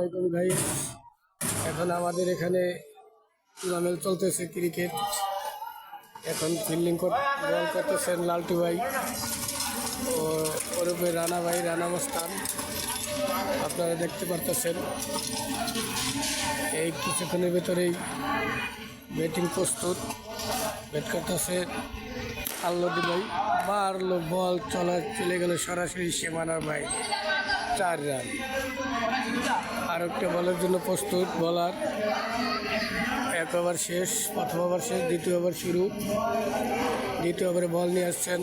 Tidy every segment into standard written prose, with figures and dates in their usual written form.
আলাইকুম গাইস। এখন আমাদের এখানে টুর্নামেন্ট চলতেছে ক্রিকেট। এখন ফিল্ডিং বল করতেছেন লালটু ভাই ও ওরূপে রানা ভাই, রানা মস্তান। আপনারা দেখতে পারতেছেন এই কিছুক্ষণের ভেতরেই ব্যাটিং প্রস্তুত। ব্যাট করতেছে আল্লাদি ভাই, মারলো বল চলে গেল সরাসরি সীমানার বাইরে, 4 রান। আর একটা বলের জন্য প্রস্তুত বলার। 1 ওভার শেষ, প্রথম ওভার শেষ, দ্বিতীয় ওভার শুরু। দ্বিতীয় ওভারে বল নিয়ে আসছেন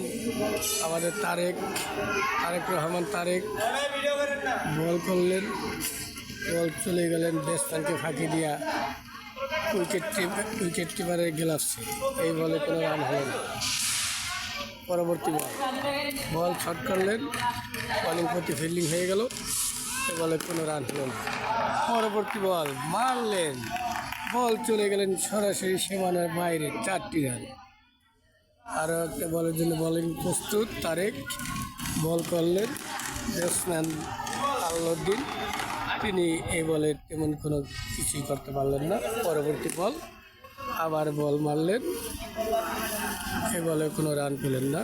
আমাদের তারেক রহমান। বল করলেন, বল চলে গেলেন ব্যাটসম্যানকে ফাঁকি দিয়া উইকেট কিপারের গ্লাভসে। এই বলে কোনো রান হলো না। পরবর্তী বল শট করলেন, বলিং প্রতি ফিল্ডিং হয়ে গেল, বলে কোনো রান হলো না। পরবর্তী বল মারলেন, বল চলে গেলেন সরাসরি সীমানার বাইরে, 4টি রান। আরও একটা বলের জন্য বলিং প্রস্তুত তারেক। বল করলেন ব্যাটসম্যান আল্লাউদ্দিন, তিনি এই বলে তেমন কোনো কিছুই করতে পারলেন না। পরবর্তী বল আবার বল মারলেন, এ বলে কোনো রান পেলেন না।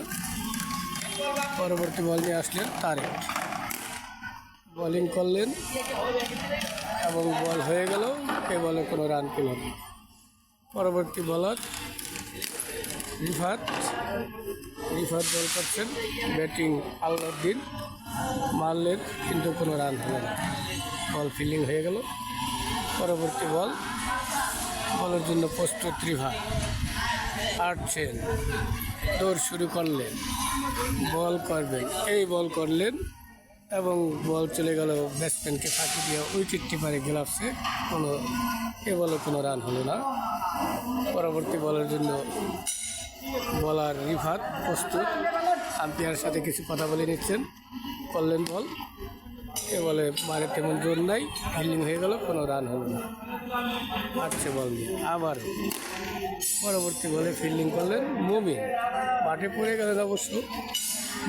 পরবর্তী বল নিয়ে আসলেন তারেক, বোলিং করলেন এবং বল হয়ে গেল, এ বলে কোনো রান পেলেন না। পরবর্তী বলার রিফাত বল করছেন, ব্যাটিং আল্লাউদ্দিন, মারলেন কিন্তু কোনো রান হলো না, বল ফিল্ডিং হয়ে গেল। পরবর্তী বলের জন্য প্রস্তুত রিফাত, আটছেন, দৌড় শুরু করলেন, বল করবেন, এই বল করলেন এবং বল চলে গেল ব্যাটসম্যানকে ফাঁকি দিয়ে উইকেট কিপারে গ্লাভসে, এ বলে কোনো রান হলো না। পরবর্তী বলের জন্য বলার রিফাত প্রস্তুত, আম্পায়ারের সাথে কিছু কথা বলে নিচ্ছেন। করলেন বল, এ বলে মারে তেমন জোর নাই, ফিল্ডিং হয়ে গেল, কোনো রান হলো না। আটছে বল নিয়ে আবার পরবর্তী বলে ফিল্ডিং করলেন মুমিন, মাঠে পড়ে গেলেন অবশ্য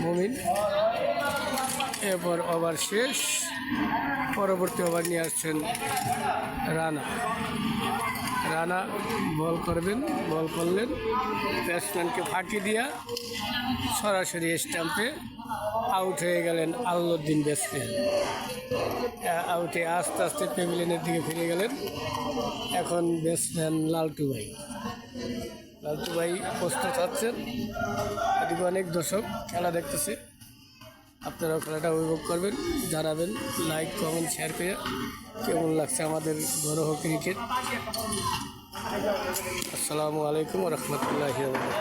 মুমিন। এরপর ওভার শেষ, পরবর্তী ওভার নিয়ে আসছেন রানা বল করবেন, বল করলেন, ব্যাটসম্যানকে ফাঁকি দিয়া সরাসরি স্টাম্পে আউট হয়ে গেলেন আল্লাউদ্দিন ব্যাটসম্যান। আউটে আস্তে আস্তে প্যাভিলিয়নের দিকে ফিরে গেলেন। এখন ব্যাটসম্যান লালটু ভাই প্রস্তুত হচ্ছেন। এদিকে অনেক দর্শক খেলা দেখতেছে, আপনারাও খেলাটা উপভোগ করবেন, জানাবেন লাইক কমেন্ট শেয়ার করে কেমন লাগছে আমাদের ঘরোয়া ক্রিকেট। আসসালামু আলাইকুম ওয়া রাহমাতুল্লাহি ওয়া বারাকাতুহু।